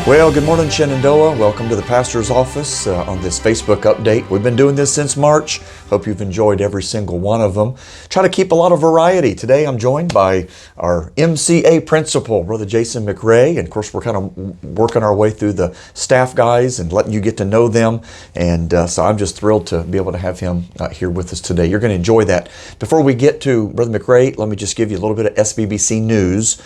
Well, good morning, Shenandoah. Welcome to the pastor's office on this Facebook update. We've been doing this since March. Hope you've enjoyed every single one of them. Try to keep a lot of variety. Today I'm joined by our MCA principal, Brother Jason McRae. And of course, we're kind of working our way through the staff guys and letting you get to know them. And so I'm just thrilled to be able to have him here with us today. You're going to enjoy that. Before we get to Brother McRae, let me just give you a little bit of SBBC news.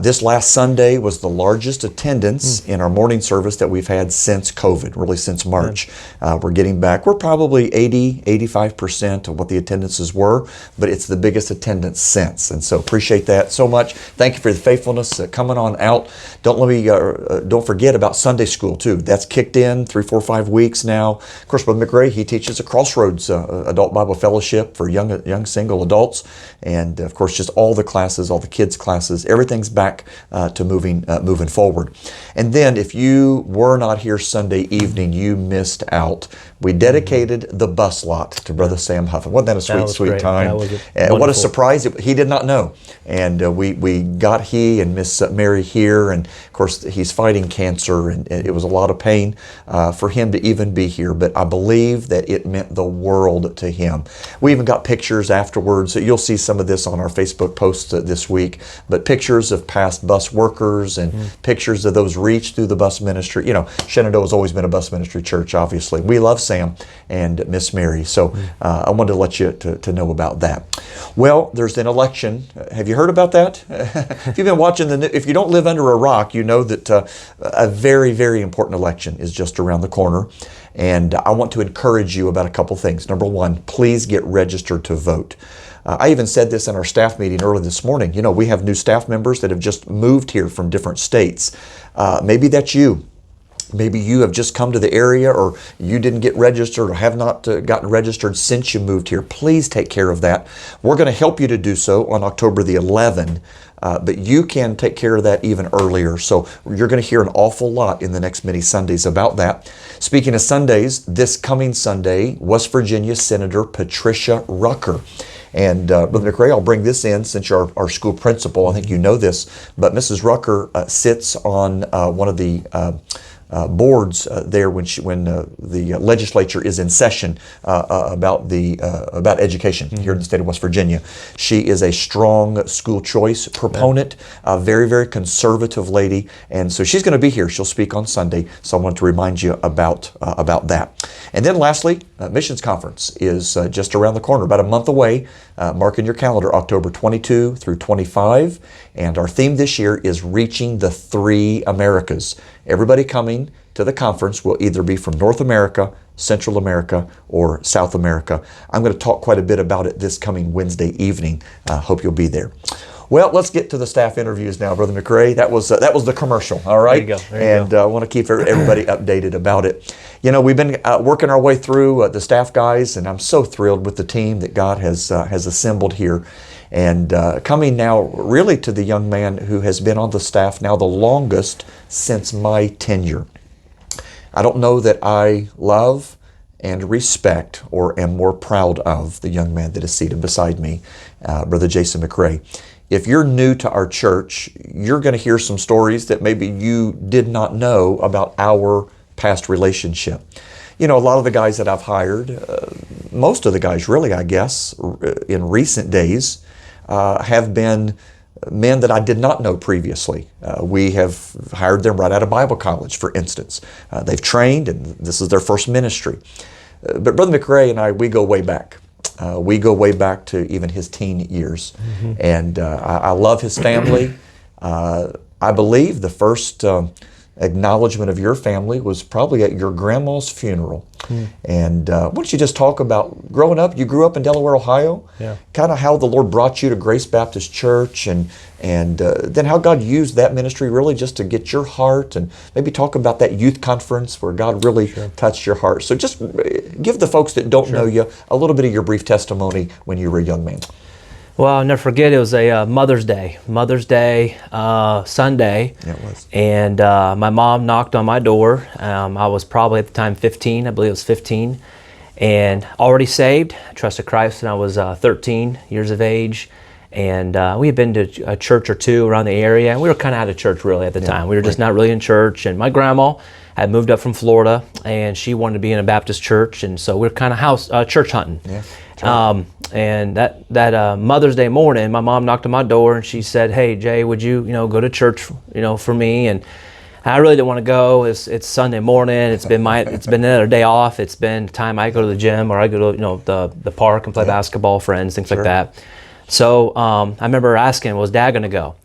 This last Sunday was the largest attendance in our morning service that we've had since COVID, really since March. We're getting back. We're probably 85% of what the attendances were, but it's the biggest attendance since. And so appreciate that so much. Thank you for the faithfulness coming on out. Don't forget about Sunday school too. That's kicked in 3, 4, 5 weeks now. Of course, Brother McRae, he teaches a Crossroads Adult Bible Fellowship for young single adults. And of course, just all the classes, all the kids' classes, everything's back to moving forward. And then if you were not here Sunday evening, you missed out. We dedicated the bus lot to Brother Sam Huffin. Wasn't that a sweet time? What a surprise. He did not know. And we got he and Miss Mary here. And of course, he's fighting cancer. And it was a lot of pain for him to even be here. But I believe that it meant the world to him. We even got pictures afterwards. You'll see some of this on our Facebook post this week. But pictures of past bus workers and pictures of those reached through the bus ministry. You know, Shenandoah has always been a bus ministry church, obviously. We love Sam and Miss Mary. So I wanted to let you to know about that. Well, there's an election. Have you heard about that? If you've been watching if you don't live under a rock, you know that a very, very important election is just around the corner. And I want to encourage you about a couple things. Number one, please get registered to vote. I even said this in our staff meeting early this morning. You know, we have new staff members that have just moved here from different states. Maybe that's you. Maybe you have just come to the area, or you didn't get registered or have not gotten registered since you moved here. Please take care of that. We're going to help you to do so on October the 11th. But you can take care of that even earlier. So you're going to hear an awful lot in the next many Sundays about that. Speaking of Sundays, this coming Sunday, West Virginia Senator Patricia Rucker. And Brother McRae, I'll bring this in since you're our school principal. I think you know this, but Mrs. Rucker sits on one of the boards there when the legislature is in session about education here in the state of West Virginia. She is a strong school choice proponent, a very, very conservative lady, and so she's going to be here. She'll speak on Sunday, so I want to remind you about that. And then lastly, Missions Conference is just around the corner, about a month away. Mark in your calendar, October 22 through 25, and our theme this year is Reaching the Three Americas. Everybody coming to the conference will either be from North America, Central America, or South America. I'm going to talk quite a bit about it this coming Wednesday evening. Hope you'll be there. Well, let's get to the staff interviews now, Brother McRae. That was the commercial, all right? There you go. I want to keep everybody updated about it. You know, we've been working our way through the staff guys, and I'm so thrilled with the team that God has assembled here. And coming now really to the young man who has been on the staff now the longest since my tenure. I don't know that I love and respect or am more proud of the young man that is seated beside me, Brother Jason McRae. If you're new to our church, you're going to hear some stories that maybe you did not know about our past relationship. You know, a lot of the guys that I've hired, most of the guys really, I guess, in recent days, have been men that I did not know previously. We have hired them right out of Bible college, for instance. They've trained, and this is their first ministry. But Brother McRae and I, we go way back. We go way back to even his teen years. And I love his family. I believe the first acknowledgement of your family was probably at your grandma's funeral. And why don't you just talk about growing up? You grew up in Delaware, Ohio. Kind of how the Lord brought you to Grace Baptist Church, and then how God used that ministry really just to get your heart, and maybe talk about that youth conference where God really touched your heart. So just give the folks that don't know you a little bit of your brief testimony when you were a young man. Well, I'll never forget, it was a Mother's Day Sunday. Yeah, it was. And my mom knocked on my door. I was probably at the time 15, I believe it was 15, and already saved. I trusted Christ when I was 13 years of age. And we had been to a church or two around the area, and we were kind of out of church really at the time. We were just not really in church. And my grandma had moved up from Florida, and she wanted to be in a Baptist church, and so we were kind of church hunting. Yeah, and that Mother's Day morning, my mom knocked on my door, and she said, "Hey, Jay, would you go to church for me?" And I really didn't want to go. It's Sunday morning. It's been another day off. It's been time I go to the gym or I go to the park and play basketball, friends, things like that. So I remember asking, was Dad going to go?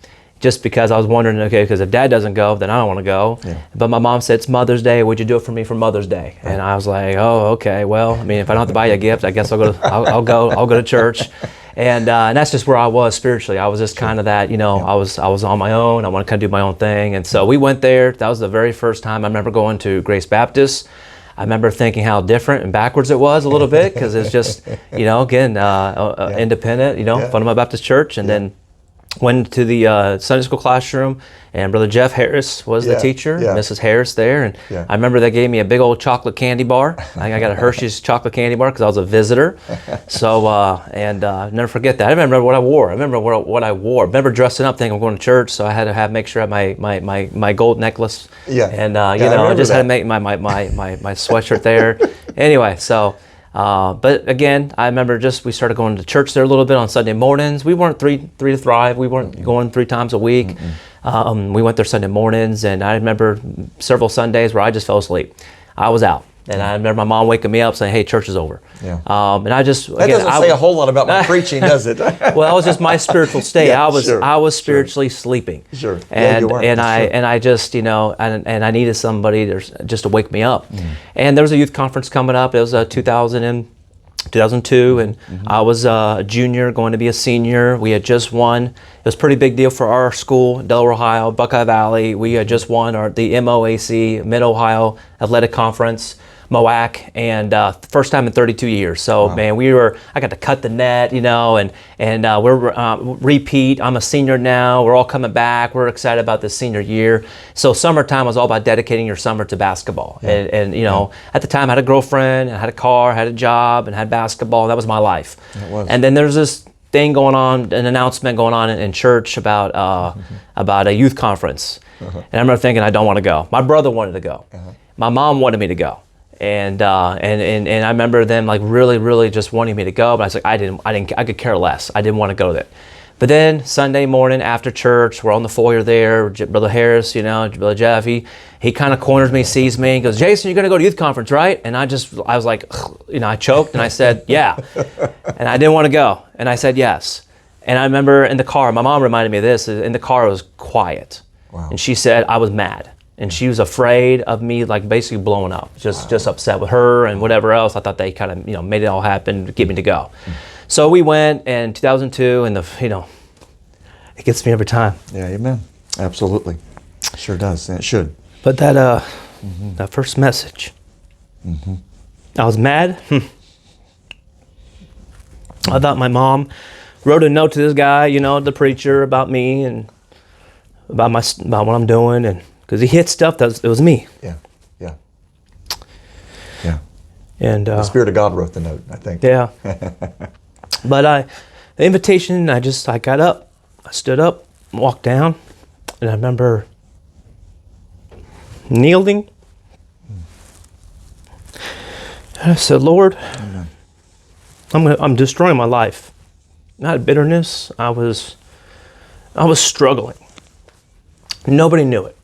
Just because I was wondering, okay, because if Dad doesn't go, then I don't want to go. Yeah. But my mom said, it's Mother's Day. Would you do it for me for Mother's Day? Right. And I was like, oh, okay. Well, I mean, if I don't have to buy you a gift, I guess I'll go to church. And that's just where I was spiritually. I was just kind of that, I was on my own. I want to kind of do my own thing. And so we went there. That was the very first time I remember going to Grace Baptist. I remember thinking how different and backwards it was a little bit, because it's just, again, independent, Fundamental Baptist Church. And then went to the Sunday school classroom, and Brother Jeff Harris was the teacher, Mrs. Harris there. And I remember they gave me a big old chocolate candy bar. I got a Hershey's chocolate candy bar because I was a visitor. So, never forget that. I remember what I wore. I remember dressing up thinking I'm going to church, so I had to make sure I had my gold necklace. And, I just had to make my sweatshirt there. Anyway, so... but again, I remember we started going to church there a little bit on Sunday mornings. We weren't three to thrive. We weren't going 3 times a week. We went there Sunday mornings, and I remember several Sundays where I just fell asleep. I was out. And I remember my mom waking me up saying, "Hey, church is over." Yeah. And I just that doesn't say a whole lot about my preaching, does it? Well, that was just my spiritual state. I was spiritually sleeping. Sure. And you were. I just and I needed somebody just to wake me up. And there was a youth conference coming up. It was 2002, and I was a junior going to be a senior. We had just won. It was a pretty big deal for our school, Delaware, Ohio, Buckeye Valley. We had just won the MOAC, Mid-Ohio Athletic Conference, MOAC, and first time in 32 years. So man, I got to cut the net, and we're repeat. I'm a senior now. We're all coming back. We're excited about this senior year. So summertime was all about dedicating your summer to basketball. And at the time I had a girlfriend, I had a car, I had a job, and had basketball. That was my life. It was. And then there's this thing going on, an announcement going on in church about a youth conference. And I remember thinking, I don't want to go. My brother wanted to go. My mom wanted me to go. And I remember them like really just wanting me to go, but I was like, I could care less. I didn't want to go there. But then Sunday morning after church, we're on the foyer there, Brother Harris, Brother Jeff, he kind of corners me, sees me, and goes, "Jason, you're going to go to youth conference, right?" And I was like, I choked, and I said, "Yeah." And I didn't want to go. And I said, "Yes." And I remember in the car, my mom reminded me of this, in the car it was quiet. Wow. And she said, I was mad. And she was afraid of me, like basically blowing up, just upset with her and whatever else. I thought they kind of, made it all happen to get me to go. So we went in 2002, and it gets me every time. Yeah, amen. Absolutely, sure does, and it should. But that first message, I was mad. I thought my mom wrote a note to this guy, the preacher, about me and about what I'm doing, and because he hit stuff it was me. Yeah. And the Spirit of God wrote the note, I think. Yeah. But the invitation, I got up, I stood up, walked down, and I remember kneeling. And I said, "Lord, I'm destroying my life." Not bitterness. I was struggling. Nobody knew it,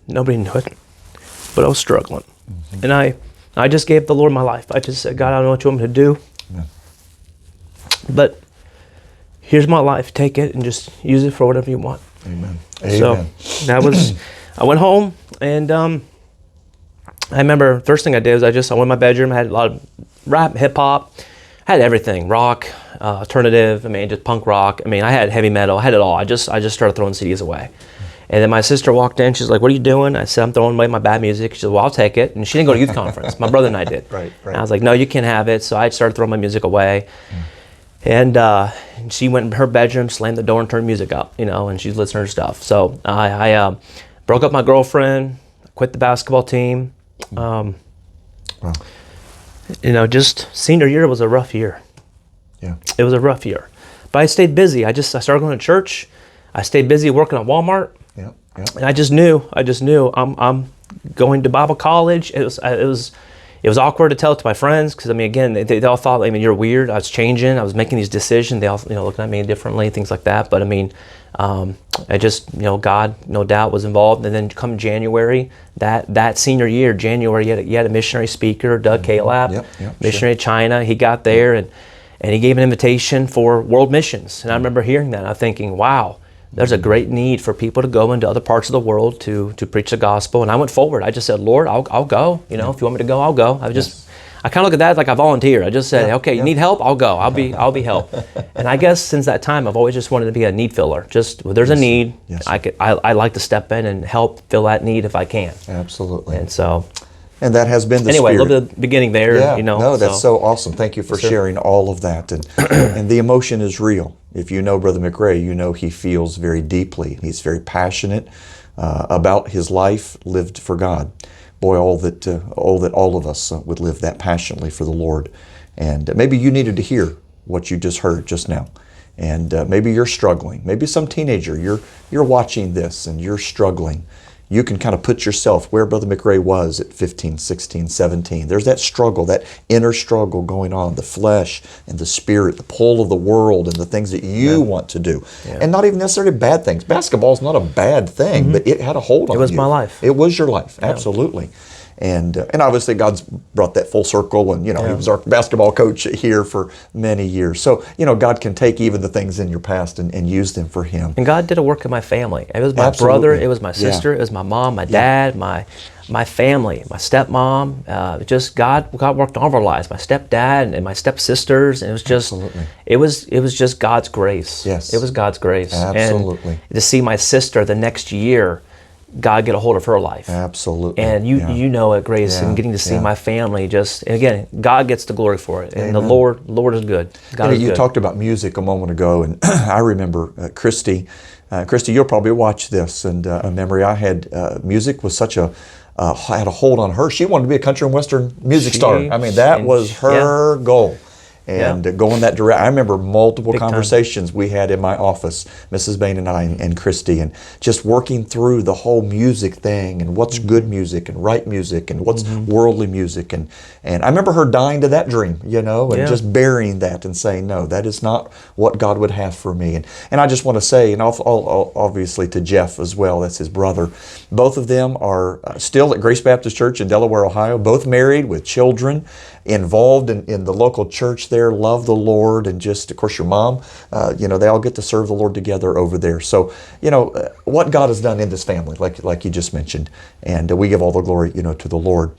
but I was struggling. And I just gave the Lord my life. I just said, "God, I don't know what you want me to do, but here's my life. Take it and just use it for whatever you want." Amen. So I went home, and I remember first thing I did was I went in my bedroom. I had a lot of rap, hip hop, I had everything, rock, alternative. Just punk rock. I had heavy metal. I had it all. I just started throwing CDs away. And then my sister walked in. She's like, "What are you doing?" I said, "I'm throwing away my bad music." She said, "Well, I'll take it." And she didn't go to youth conference. My brother and I did. Right. And I was like, "No, you can't have it." So I started throwing my music away. And she went in her bedroom, slammed the door, and turned music up, and she's listening to her stuff. So I broke up my girlfriend, quit the basketball team. Wow. Just senior year was a rough year. Yeah. It was a rough year. But I stayed busy. I started going to church. I stayed busy working at Walmart. Yeah. Yeah. And I just knew I'm going to Bible college. It was awkward to tell it to my friends because, I mean, again, they all thought, I mean, you're weird. I was changing. I was making these decisions. They all, looking at me differently, things like that. But I mean, I just, God, no doubt, was involved. And then come January, that senior year, January, you had a missionary speaker, Doug Calab, missionary to China. He got there and he gave an invitation for world missions. And I remember hearing that. I'm thinking, wow. There's a great need for people to go into other parts of the world to preach the gospel. And I went forward. I just said, Lord, I'll go. If you want me to go, I'll go. I kind of look at that like I volunteer. I just said, okay, you need help? I'll go. I'll be help. And I guess since that time, I've always just wanted to be a need filler. Just when there's a need, I like to step in and help fill that need if I can. Absolutely. And so. And that has been the spirit. Anyway, a little bit of the beginning there. Yeah, no, that's so awesome. Thank you for sharing all of that. And the emotion is real. If you know Brother McRae, you know he feels very deeply. He's very passionate about his life lived for God. Boy, all that all of us would live that passionately for the Lord. And maybe you needed to hear what you just heard just now. And maybe you're struggling. Maybe some teenager, you're watching this and you're struggling. You can kind of put yourself where Brother McRae was at 15, 16, 17. There's that struggle, that inner struggle going on, the flesh and the spirit, the pull of the world and the things that you want to do. Yeah. And not even necessarily bad things. Basketball's not a bad thing, but it had a hold on you. It was my life. It was your life, absolutely. And obviously God's brought that full circle, and he was our basketball coach here for many years. So God can take even the things in your past and use them for Him. And God did a work in my family. It was my brother, it was my sister, it was my mom, my dad, my family, my stepmom. Just God worked all of our lives. My stepdad and my stepsisters, and it was just it was just God's grace. Yes, it was God's grace. Absolutely. And to see my sister the next year, God get a hold of her life. Absolutely. And you know it, Grace, and getting to see my family and again, God gets the glory for it. And the Lord is good. God is good. You talked about music a moment ago, and I remember Christy, you'll probably watch this, and a memory I had, music was such had a hold on her. She wanted to be a country and western music star. I mean, that was her goal. And going that direction. I remember multiple conversations we had in my office, Mrs. Bane and I and Christy, and just working through the whole music thing and what's good music and right music and what's worldly music. And I remember her dying to that dream, and just burying that and saying, no, that is not what God would have for me. And I just want to say, and obviously to Jeff as well, that's his brother, both of them are still at Grace Baptist Church in Delaware, Ohio, both married with children, involved in the local church there, love the Lord, and just, of course, your mom, they all get to serve the Lord together over there. So, what God has done in this family, like you just mentioned, and we give all the glory, to the Lord.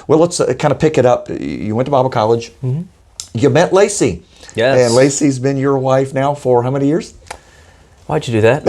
Well, let's kind of pick it up. You went to Bible college. Mm-hmm. You met Lacey. Yes. And Lacey's been your wife now for how many years? Why'd you do that?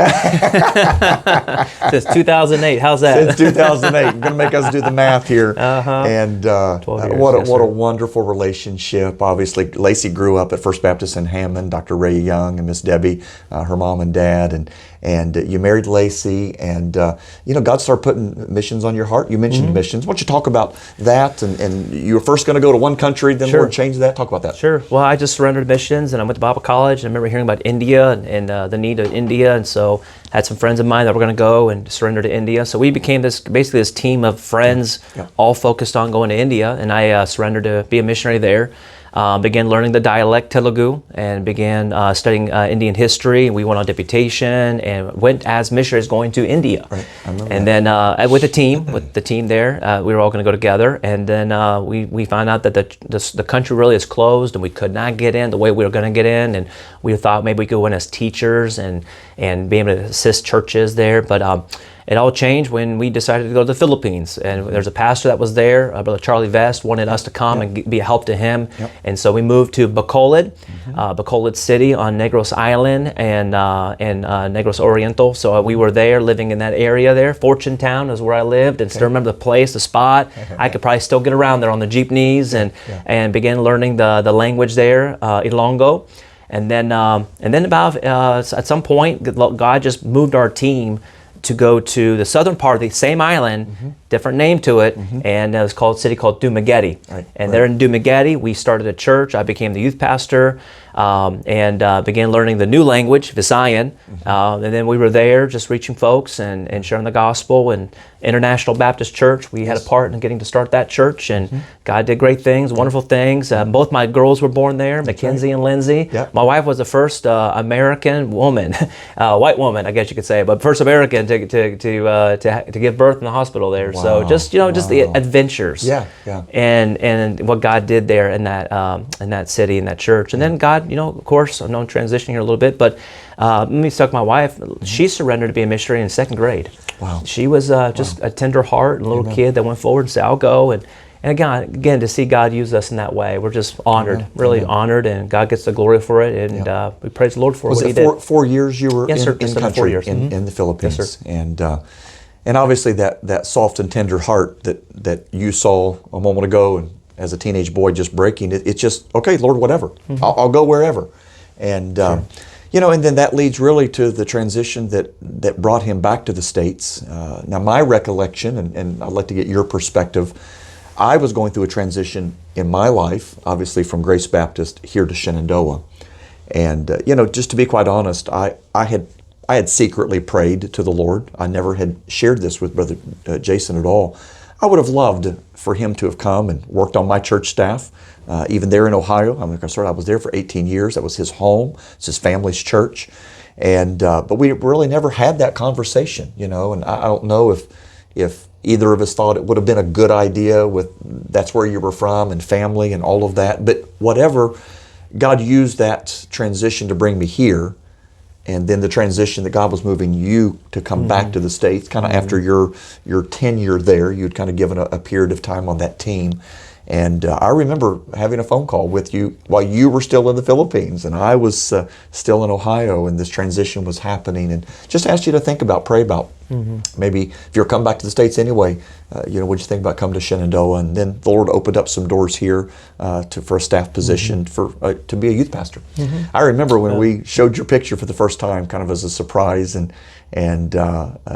Since 2008. How's that? Since 2008. You're going to make us do the math here. And 12 years, what a wonderful relationship. Obviously, Lacey grew up at First Baptist in Hammond, Dr. Ray Young and Miss Debbie, her mom and dad. And you married Lacey, and God started putting missions on your heart. You mentioned missions. Why don't you talk about that? And you were first going to go to one country, then Lord changed that. Talk about that. Sure. Well, I just surrendered missions, and I went to Bible college. And I remember hearing about India and the need of India, and so I had some friends of mine that were going to go and surrender to India. So we became basically this team of friends, all focused on going to India, and I surrendered to be a missionary there. Began learning the dialect Telugu and began studying Indian history. We went on deputation and went as missionaries going to India. Right. I remember and that. Then with the team there, we were all going to go together. And then we found out that the country really is closed and we could not get in the way we were going to get in. And we thought maybe we could go in as teachers and be able to assist churches there. But it all changed when we decided to go to the Philippines. And there's a pastor that was there, Brother Charlie Vest, wanted us to come and be a help to him. Yep. And so we moved to Bacolod, Bacolod City on Negros Island and Negros Oriental. So we were there, living in that area there. Fortune Town is where I lived, and still remember the place, the spot. I could probably still get around there on the jeepneys and began learning the language there, Ilongo. And then about at some point, God just moved our team to go to the southern part of the same island, different name to it, and it was called a city called Dumaguete. There in Dumaguete, we started a church. I became the youth pastor. and began learning the new language, Visayan. And then we were there just reaching folks and sharing the gospel. And International Baptist Church, we had a part in getting to start that church, and God did great things, wonderful things. Both my girls were born there, Mackenzie and Lindsay. Yep. My wife was the first American woman, white woman, I guess you could say, but first American to give birth in the hospital there. Wow. So just just the adventures, Yeah. and what God did there in that city, in that church. And then God, of course, I know I'm transitioning here a little bit, but let me talk my wife. She surrendered to be a missionary in 2nd grade. Wow. She was just a tender heart, a little kid that went forward and said, I'll go. And again, to see God use us in that way, we're just honored, really honored, and God gets the glory for it. And we praise the Lord for what He did. Was it 4 years you were Yes, sir. in Yes, sir, country, 4 years. in the Philippines? Yes, sir. And obviously that soft and tender heart that you saw a moment ago, and as a teenage boy just breaking, it's just, okay, Lord, whatever. I'll go wherever. And and then that leads really to the transition that brought him back to the States. Now, my recollection, and I'd like to get your perspective, I was going through a transition in my life, obviously from Grace Baptist here to Shenandoah. And, just to be quite honest, I had secretly prayed to the Lord. I never had shared this with Brother Jason at all. I would have loved for him to have come and worked on my church staff, even there in Ohio. I was there for 18 years. That was his home. It's his family's church. And but we really never had that conversation, and I don't know if either of us thought it would have been a good idea with that's where you were from and family and all of that. But whatever, God used that transition to bring me here. And then the transition that God was moving you to come back to the States, kind of after your tenure there, you'd kind of given a period of time on that team. And I remember having a phone call with you while you were still in the Philippines and I was still in Ohio, and this transition was happening. And just asked you to pray about maybe if you're coming back to the States anyway, what'd you think about coming to Shenandoah? And then the Lord opened up some doors here for a staff position to be a youth pastor. I remember when we showed your picture for the first time, kind of as a surprise, and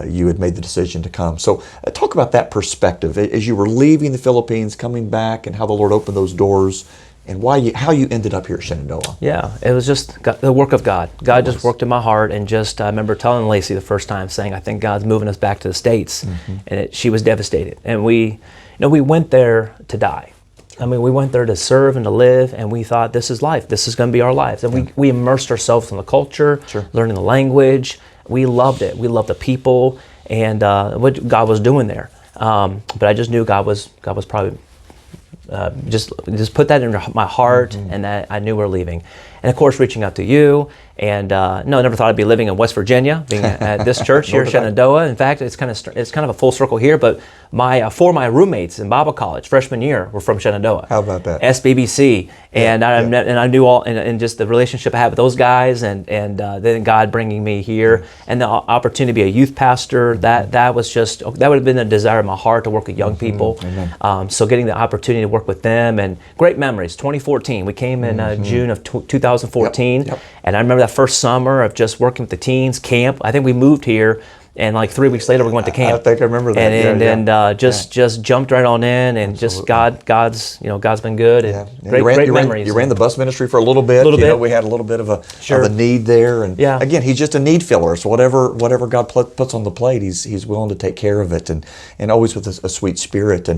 you had made the decision to come. So talk about that perspective as you were leaving the Philippines, coming back, and how the Lord opened those doors, and how you ended up here at Shenandoah. Yeah, it was just the work of God. God just worked in my heart, and I remember telling Lacey the first time, saying, I think God's moving us back to the States. And she was devastated. And we went there to die. We went there to serve and to live, and we thought, this is life. This is going to be our lives. And we immersed ourselves in the culture, learning the language. We loved it. We loved the people and what God was doing there. But I just knew God was probably just put that in my heart, and that I knew we were leaving. And of course, reaching out to you, and I never thought I'd be living in West Virginia, being at this church here in Shenandoah. In fact, it's kind of a full circle here. But four of my roommates in Bible college freshman year were from Shenandoah. How about that? SBBC, and I knew all, and just the relationship I had with those guys, and then God bringing me here, and the opportunity to be a youth pastor. That would have been a desire of my heart to work with young people. So getting the opportunity to work with them, and great memories. 2014, we came in June of 2014, and I remember that first summer of just working with the teens camp. I think we moved here, and like 3 weeks later we went to camp. I think I remember that. And just jumped right on in, and just God's been good, and great memories. You ran the bus ministry for a little bit. We had a little bit of a need there, and again, He's just a need filler. So whatever God puts on the plate, He's willing to take care of it, and always with a sweet spirit.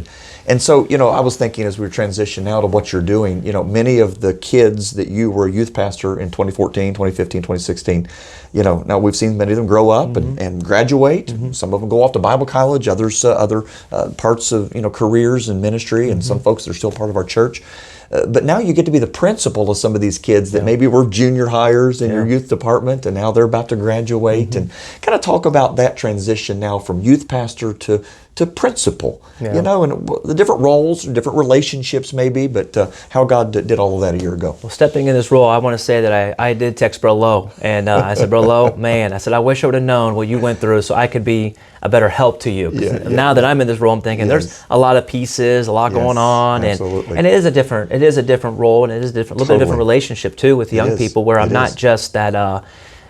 And so I was thinking as we transition now to what you're doing. Many of the kids that you were a youth pastor in 2014, 2015, 2016. Now we've seen many of them grow up and graduate. Some of them go off to Bible college, others other parts of careers and ministry, and some folks that are still part of our church. But now you get to be the principal of some of these kids that maybe were junior hires in your youth department, and now they're about to graduate. And kind of talk about that transition now from youth pastor to principal, and the different roles, different relationships maybe, but how God did all of that a year ago. Well, stepping in this role, I want to say that I did text Bro Lowe, and I said, Bro Lowe, man, I said, I wish I would have known what you went through so I could be a better help to you. Now that I'm in this role, I'm thinking there's a lot of pieces, a lot going on, and it is a different role, and it is a little bit different relationship too with young people, where I'm not just that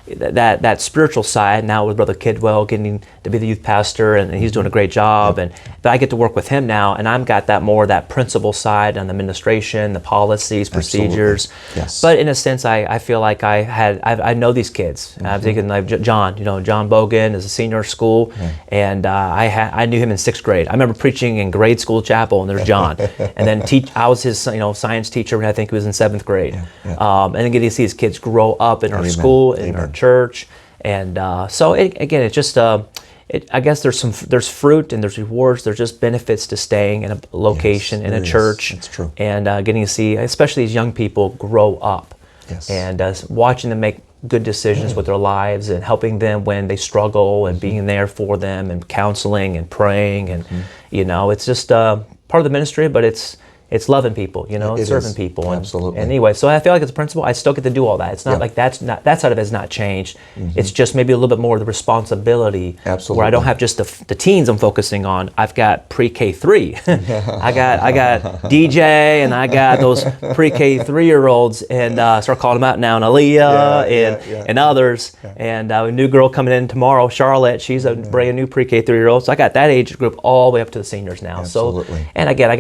that spiritual side now with Brother Kidwell getting to be the youth pastor, and he's doing a great job. But I get to work with him now, and I've got that principal side on the administration, the policies, procedures. Yes. But in a sense, I feel like I know these kids. I'm thinking like John. John Bogan is a senior in school, and I knew him in 6th grade. I remember preaching in grade school chapel, and there's John, and then I was his science teacher when I think he was in 7th grade. And then getting to see his kids grow up in our school, in our church, and so again, it's just I guess there's fruit and there's rewards. There's just benefits to staying in a location, in a church. That's true. And getting to see, especially these young people, grow up. Yes. And watching them make good decisions with their lives, and helping them when they struggle, and being there for them, and counseling and praying, and it's just part of the ministry, but it's loving people, it's serving people. Absolutely. And anyway, so I feel like as a principal, I still get to do all that. It's not like that side of it has not changed. It's just maybe a little bit more of the responsibility. Absolutely. Where I don't have just the teens I'm focusing on. I've got pre-K 3. I got DJ, and I got those pre-K 3-year-olds, and start calling them out now, and Aaliyah and others. And a new girl coming in tomorrow, Charlotte. She's a brand new pre-K 3-year-old. So I got that age group all the way up to the seniors now. Absolutely. So, and again,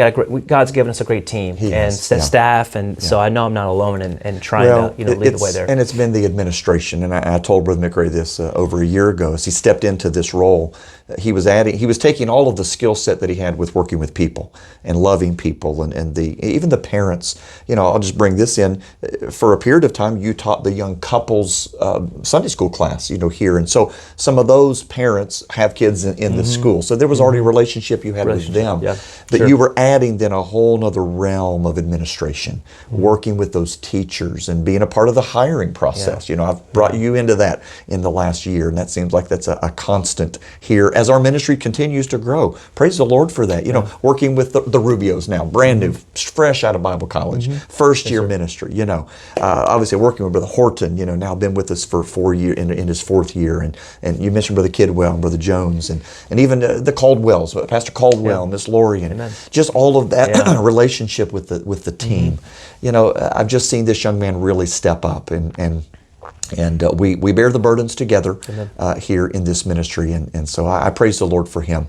God's given us a great team and staff, and so I know I'm not alone in trying to lead the way there. And it's been the administration, and I told Brother McRae this over a year ago as he stepped into this role. He was taking all of the skill set that he had with working with people and loving people, and even the parents. I'll just bring this in. For a period of time, you taught the young couples Sunday school class, here, and so some of those parents have kids in the school, so there was already a relationship you had with them. Yeah, but sure. you were adding then a whole nother realm of administration, working with those teachers and being a part of the hiring process. I've brought you into that in the last year, and that seems like that's a constant here as our ministry continues to grow. Praise the Lord for that. Working with the Rubios now, brand new, fresh out of Bible college, first year ministry. Obviously working with Brother Horton. Now been with us for 4 years, in his 4th year, and you mentioned Brother Kidwell and Brother Jones, and even the Caldwells, Pastor Caldwell, Miss Lori, and just all of that relationship with the team. I've just seen this young man really step up, and we bear the burdens together here in this ministry, and so I praise the Lord for him.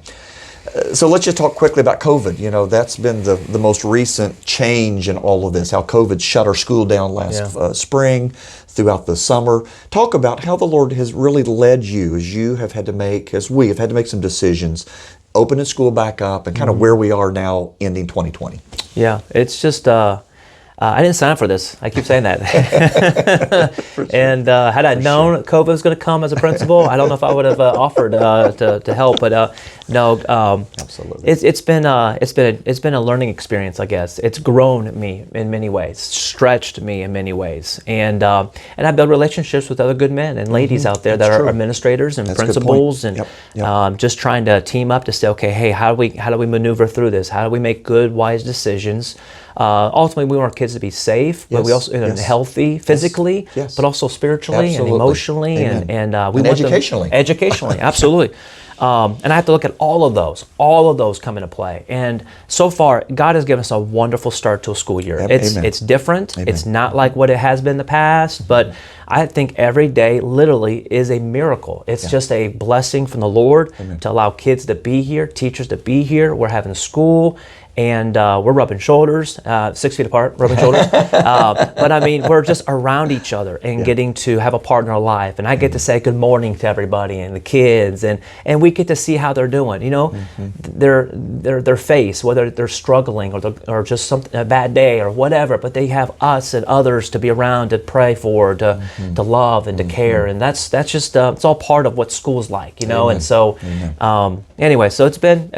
So let's just talk quickly about COVID. That's been the most recent change in all of this, how COVID shut our school down last spring, throughout the summer. Talk about how the Lord has really led you as we have had to make some decisions, opening school back up, and kind of where we are now ending 2020. Yeah, it's just, I didn't sign up for this. I keep saying that. Sure. And had I known COVID was going to come as a principal, I don't know if I would have offered to help. But no, absolutely. It's been a learning experience, I guess. It's grown me in many ways, stretched me in many ways, and I build relationships with other good men and ladies out there that are administrators and principals, and just trying to team up to say, okay, hey, how do we maneuver through this? How do we make good, wise decisions? Ultimately, we want our kids to be safe, but we also healthy physically, but also spiritually and emotionally, and we want educationally. Educationally, absolutely. And I have to look at all of those come into play. And so far, God has given us a wonderful start to a school year. It's different. Amen. It's not like what it has been in the past, but I think every day literally is a miracle. It's just a blessing from the Lord to allow kids to be here, teachers to be here. We're having school. And we're rubbing shoulders, 6 feet apart, rubbing shoulders. But I mean, we're just around each other and getting to have a part in our life. And I get to say good morning to everybody and the kids, and we get to see how they're doing. Their face, whether they're struggling or just a bad day or whatever. But they have us and others to be around, to pray for, to love and to care. And that's just it's all part of what school's like, And so anyway, so it's been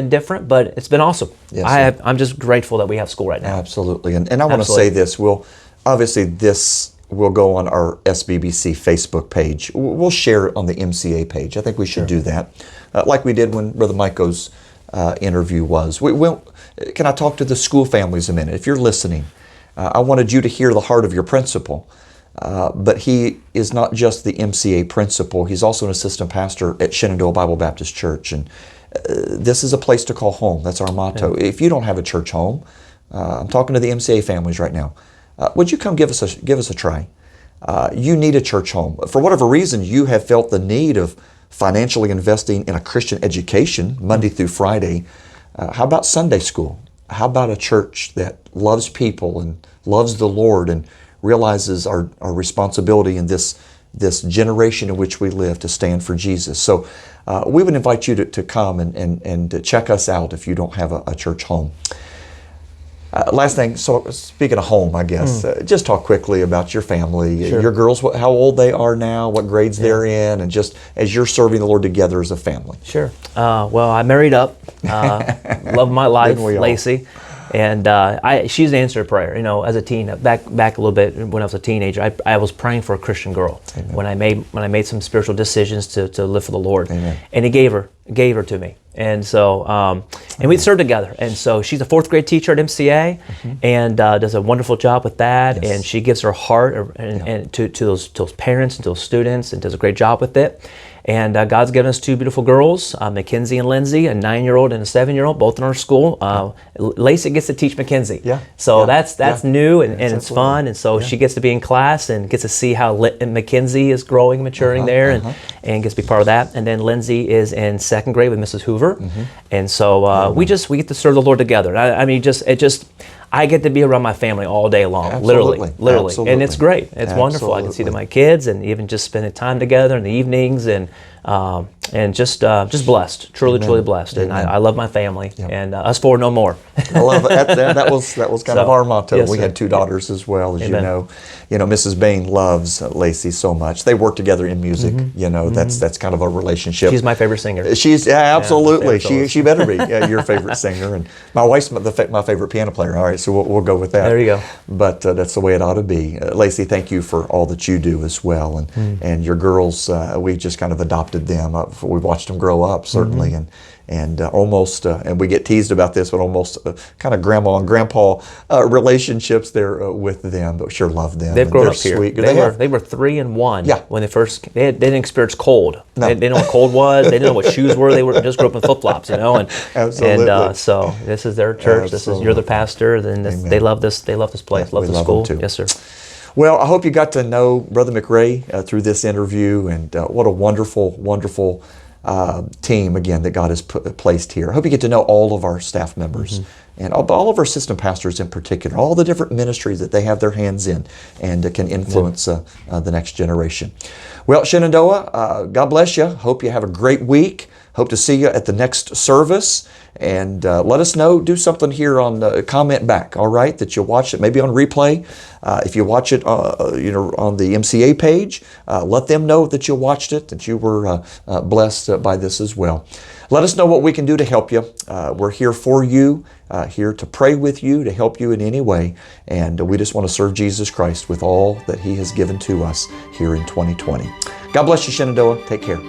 different, but it's been awesome. Yes, I'm just grateful that we have school right now. Absolutely. And I want to say this. This will go on our SBBC Facebook page. We'll share it on the MCA page. I think we should do that, like we did when Brother Micah's interview was. Can I talk to the school families a minute? If you're listening, I wanted you to hear the heart of your principal. But he is not just the MCA principal. He's also an assistant pastor at Shenandoah Bible Baptist Church. And this is a place to call home. That's our motto. Yeah. If you don't have a church home, I'm talking to the MCA families right now. Would you come give us a try? you need a church home. For whatever reason, you have felt the need of financially investing in a Christian education Monday through Friday. How about Sunday school? How about a church that loves people and loves the Lord and realizes our responsibility in this generation in which we live to stand for Jesus? So we would invite you to come and to check us out if you don't have a church home. Last thing, so speaking of home, I guess, just talk quickly about your family, Sure. your girls, how old they are now, what grades they're in, and just as you're serving the Lord together as a family. Sure. Well, I married up. Love my life, Didn't we all? Lacey. And she's answered prayer. You know, as a teen, back a little bit when I was a teenager, I was praying for a Christian girl. Amen. When I made some spiritual decisions to live for the Lord. Amen. And He gave her to me. And so, and we served together. And so she's a fourth grade teacher at MCA, and does a wonderful job with that. Yes. And she gives her heart and to those parents and to those students, and does a great job with it. And God's given us two beautiful girls, Mackenzie and Lindsay, a 9-year-old and a 7-year-old, both in our school. Lacey gets to teach Mackenzie. Yeah. So Yeah. that's new and it's absolutely. fun. And so she gets to be in class and gets to see how Mackenzie is growing, maturing there, and gets to be part of that. And then Lindsay is in 2nd grade with Mrs. Hoover. And so we get to serve the Lord together. I get to be around my family all day long, Absolutely. literally, Absolutely. and it's great. It's wonderful. I can see my kids, and even just spending time together in the evenings, and just blessed, truly blessed. And I love my family, and us four no more. I love it. That was kind of our motto. Yes, we sir. had 2 daughters as well, as Amen. you know. You know, Mrs. Bane loves Lacey so much. They work together in music. You know, that's kind of a relationship. She's my favorite singer. She's absolutely. favorite She better be your favorite singer, and my wife's my favorite piano player. All right, so we'll go with that. There you go. But that's the way it ought to be. Lacey, thank you for all that you do as well, and your girls. We just kind of adopted them. We watched them grow up certainly, and almost and we get teased about this, but almost kind of grandma and grandpa relationships there with them. But sure love them. They've grown They're up here. sweet. They were 3 and 1 Yeah. when they didn't experience cold. No. They didn't know what cold was. They didn't know what shoes were. They were just grew up in flip flops, you know. And Absolutely. so this is their church. You're the pastor. Then they love this. They love this place. Yeah, love we the love school. them too. Yes, sir. Well, I hope you got to know Brother McRae through this interview, and what a wonderful team, again, that God has placed here. I hope you get to know all of our staff members and all of our assistant pastors in particular, all the different ministries that they have their hands in and can influence the next generation. Well, Shenandoah, God bless you. Hope you have a great week. Hope to see you at the next service. And let us know, do something here on comment back, all right, that you'll watch it, maybe on replay. If you watch it on the MCA page, let them know that you watched it, that you were blessed by this as well. Let us know what we can do to help you. We're here for you, here to pray with you, to help you in any way. And we just want to serve Jesus Christ with all that He has given to us here in 2020. God bless you, Shenandoah. Take care.